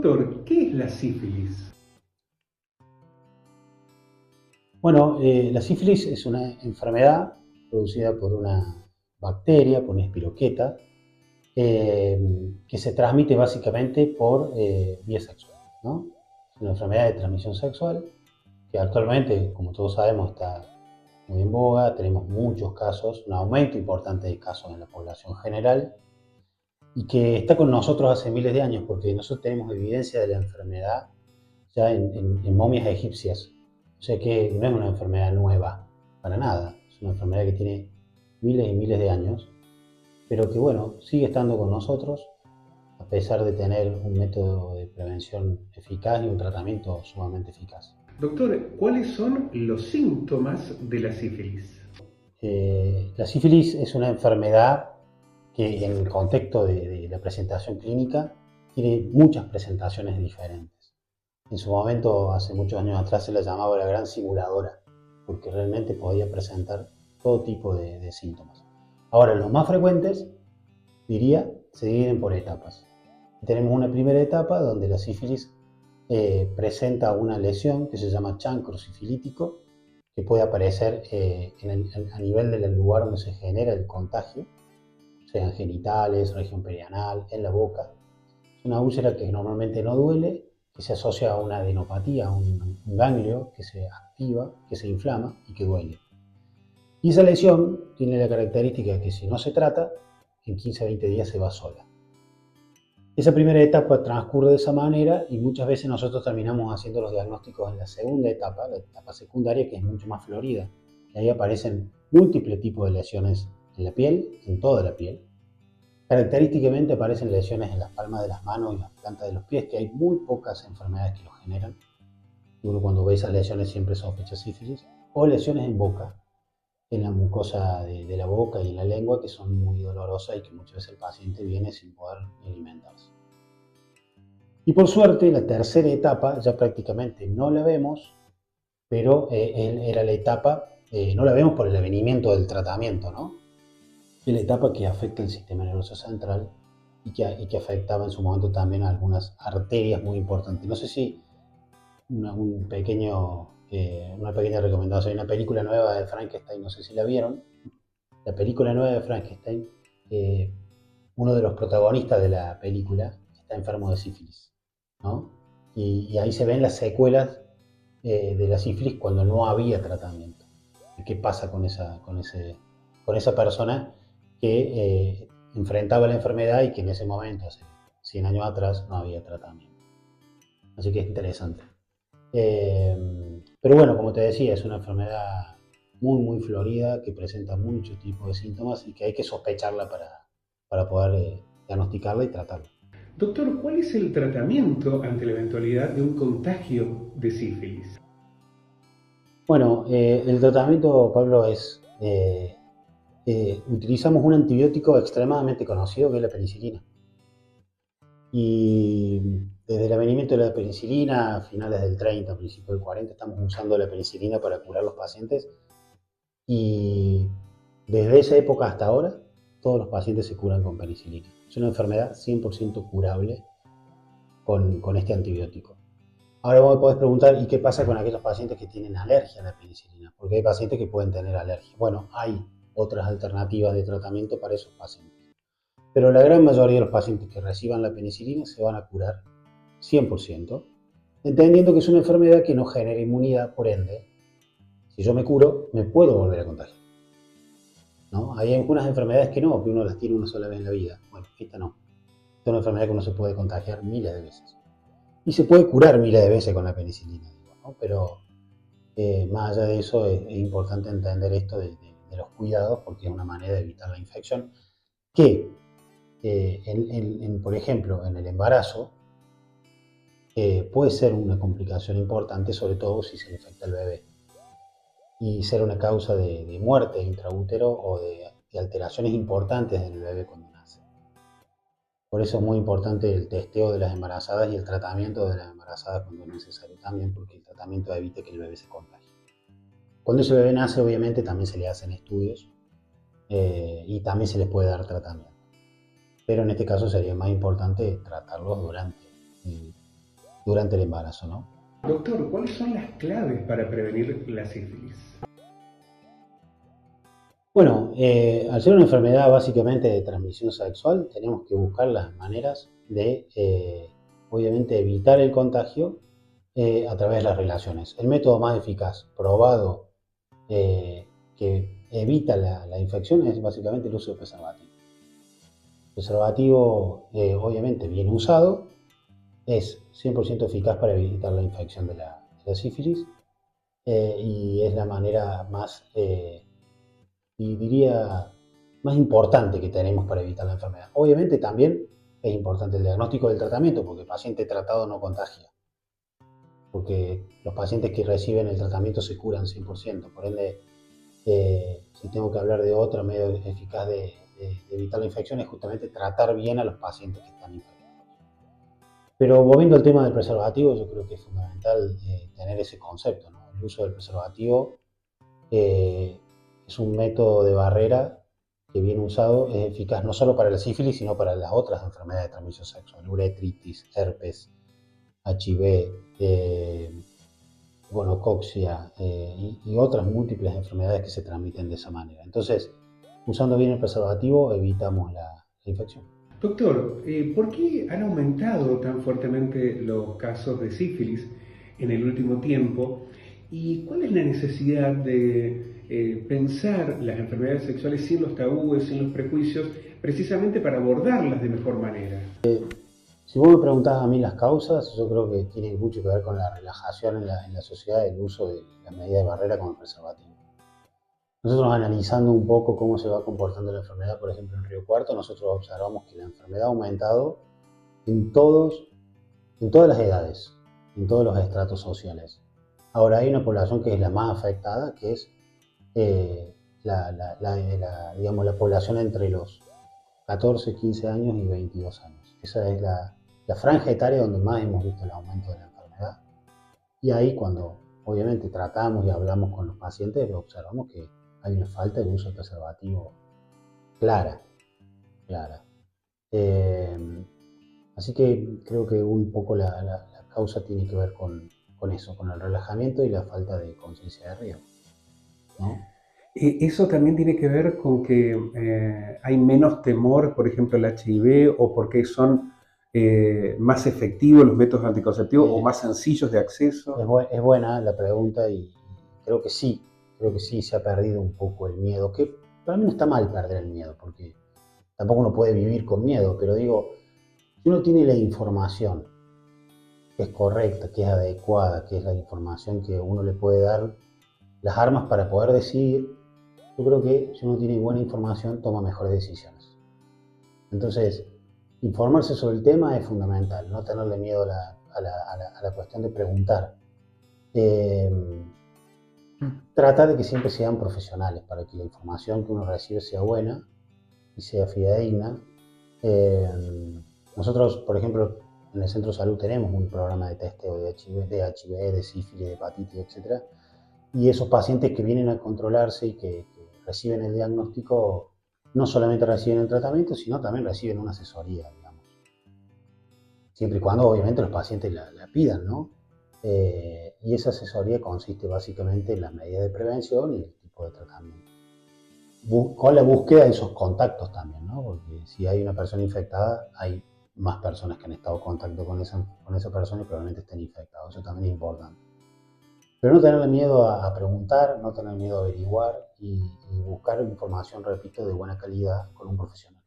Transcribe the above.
Doctor, ¿qué es la sífilis? Bueno, la sífilis es una enfermedad producida por una bacteria, por una espiroqueta, que se transmite básicamente por vía sexual, ¿no? Es una enfermedad de transmisión sexual que actualmente, como todos sabemos, está muy en boga. Tenemos muchos casos, un aumento importante de casos en la población general y que está con nosotros hace miles de años porque nosotros tenemos evidencia de la enfermedad ya en momias egipcias. O sea que no es una enfermedad nueva, para nada. Es una enfermedad que tiene miles y miles de años, pero que bueno, sigue estando con nosotros a pesar de tener un método de prevención eficaz y un tratamiento sumamente eficaz. Doctor, ¿cuáles son los síntomas de la sífilis? La sífilis es una enfermedad que en el contexto de la presentación clínica tiene muchas presentaciones diferentes. En su momento, hace muchos años atrás, se la llamaba la gran simuladora, porque realmente podía presentar todo tipo de síntomas. Ahora, los más frecuentes, diría, se dividen por etapas. Tenemos una primera etapa donde la sífilis presenta una lesión que se llama chancro sifilítico, que puede aparecer a nivel del lugar donde se genera el contagio, sean genitales, región perianal, en la boca. Es una úlcera que normalmente no duele, que se asocia a una adenopatía, a un ganglio que se activa, que se inflama y que duele. Y esa lesión tiene la característica de que si no se trata, en 15 a 20 días se va sola. Esa primera etapa transcurre de esa manera y muchas veces nosotros terminamos haciendo los diagnósticos en la segunda etapa, la etapa secundaria, que es mucho más florida. Y ahí aparecen múltiples tipos de lesiones en la piel, en toda la piel. Característicamente aparecen lesiones en las palmas de las manos y las plantas de los pies, que hay muy pocas enfermedades que lo generan. Y uno cuando ve esas lesiones siempre sospecha sífilis. O lesiones en boca, en la mucosa de la boca y en la lengua, que son muy dolorosas y que muchas veces el paciente viene sin poder alimentarse. Y por suerte, la tercera etapa ya prácticamente no la vemos, pero era la etapa, no la vemos por el avenimiento del tratamiento, ¿no? Es la etapa que afecta el sistema nervioso central y que afectaba en su momento también a algunas arterias muy importantes. No sé si una pequeña recomendación. Hay una película nueva de Frankenstein, no sé si la vieron. La película nueva de Frankenstein, eh, uno de los protagonistas de la película está enfermo de sífilis, ¿no? Y ahí se ven las secuelas de la sífilis cuando no había tratamiento. ¿Qué pasa con esa persona que enfrentaba la enfermedad y que en ese momento, hace 100 años atrás, no había tratamiento? Así que es interesante. Pero bueno, como te decía, es una enfermedad muy, muy florida que presenta muchos tipos de síntomas y que hay que sospecharla para poder diagnosticarla y tratarla. Doctor, ¿cuál es el tratamiento ante la eventualidad de un contagio de sífilis? Bueno, el tratamiento, Pablo, utilizamos un antibiótico extremadamente conocido que es la penicilina. Y desde el avenimiento de la penicilina, a finales del 30, principios del 40, estamos usando la penicilina para curar los pacientes. Y desde esa época hasta ahora, todos los pacientes se curan con penicilina. Es una enfermedad 100% curable con este antibiótico. Ahora vos me podés preguntar, ¿y qué pasa con aquellos pacientes que tienen alergia a la penicilina? Porque hay pacientes que pueden tener alergia. Bueno, hay otras alternativas de tratamiento para esos pacientes. Pero la gran mayoría de los pacientes que reciban la penicilina se van a curar 100%, entendiendo que es una enfermedad que no genera inmunidad, por ende, si yo me curo, me puedo volver a contagiar, ¿no? Hay algunas enfermedades que no, que uno las tiene una sola vez en la vida. Bueno, esta no. Esta es una enfermedad que uno se puede contagiar miles de veces. Y se puede curar miles de veces con la penicilina, digo, ¿no? Pero más allá de eso es importante entender esto de los cuidados porque es una manera de evitar la infección que, por ejemplo, en el embarazo, puede ser una complicación importante, sobre todo si se infecta el bebé, y ser una causa de muerte intraútero o de alteraciones importantes en el bebé cuando nace. Por eso es muy importante el testeo de las embarazadas y el tratamiento de las embarazadas cuando es necesario también, porque el tratamiento evita que el bebé se contagie. Cuando ese bebé nace, obviamente, también se le hacen estudios y también se les puede dar tratamiento. Pero en este caso sería más importante tratarlos durante durante el embarazo, ¿no? Doctor, ¿cuáles son las claves para prevenir la sífilis? Bueno, al ser una enfermedad básicamente de transmisión sexual, tenemos que buscar las maneras de, obviamente, evitar el contagio a través de las relaciones. El método más eficaz, probado, que evita la infección es básicamente el uso de preservativo. El preservativo, obviamente, bien usado, es 100% eficaz para evitar la infección de la sífilis y es la manera más y diría más importante que tenemos para evitar la enfermedad. Obviamente también es importante el diagnóstico del tratamiento, porque el paciente tratado no contagia, porque los pacientes que reciben el tratamiento se curan 100%, por ende, si tengo que hablar de otro medio eficaz de evitar la infección es justamente tratar bien a los pacientes que están infectados. Pero volviendo al tema del preservativo, yo creo que es fundamental tener ese concepto, ¿no? El uso del preservativo es un método de barrera que bien usado es eficaz no solo para la sífilis, sino para las otras enfermedades de transmisión sexual, uretritis, herpes, HIV, gonocoxia y otras múltiples enfermedades que se transmiten de esa manera. Entonces, usando bien el preservativo evitamos la infección. Doctor, ¿por qué han aumentado tan fuertemente los casos de sífilis en el último tiempo? ¿Y cuál es la necesidad de pensar las enfermedades sexuales sin los tabúes, sin los prejuicios, precisamente para abordarlas de mejor manera? Si vos me preguntás a mí las causas, yo creo que tiene mucho que ver con la relajación en la sociedad del uso de la medida de barrera con el preservativo. Nosotros analizando un poco cómo se va comportando la enfermedad, por ejemplo en Río Cuarto, nosotros observamos que la enfermedad ha aumentado en todas las edades, en todos los estratos sociales. Ahora hay una población que es la más afectada, que es digamos, la población entre los 14, 15 años y 22 años. Esa es la franja etaria donde más hemos visto el aumento de la enfermedad. Y ahí cuando obviamente tratamos y hablamos con los pacientes, observamos que hay una falta de uso de preservativo clara. Así que creo que un poco la causa tiene que ver con eso, con el relajamiento y la falta de conciencia de riesgo, ¿no? Eso también tiene que ver con que hay menos temor, por ejemplo, al HIV, o porque son más efectivos los métodos anticonceptivos o más sencillos de acceso. Es buena la pregunta y creo que sí se ha perdido un poco el miedo, que para mí no está mal perder el miedo, porque tampoco uno puede vivir con miedo, pero digo, si uno tiene la información que es correcta, que es adecuada, que es la información que uno le puede dar las armas para poder decidir, yo creo que si uno tiene buena información toma mejores decisiones. Entonces, informarse sobre el tema es fundamental, no tenerle miedo a la cuestión de preguntar. Trata de que siempre sean profesionales para que la información que uno recibe sea buena y sea fidedigna. Nosotros, por ejemplo, en el Centro de Salud tenemos un programa de testeo de HIV, de sífilis, de hepatitis, etc. Y esos pacientes que vienen a controlarse y que reciben el diagnóstico, no solamente reciben el tratamiento, sino también reciben una asesoría, digamos. Siempre y cuando, obviamente, los pacientes la pidan, ¿no? Y esa asesoría consiste básicamente en las medidas de prevención y el tipo de tratamiento. Con la búsqueda de esos contactos también, ¿no? Porque si hay una persona infectada, hay más personas que han estado en contacto con esa persona y probablemente estén infectados. Eso también es importante. Pero no tener miedo a preguntar, no tener miedo a averiguar y buscar información, repito, de buena calidad con un profesional.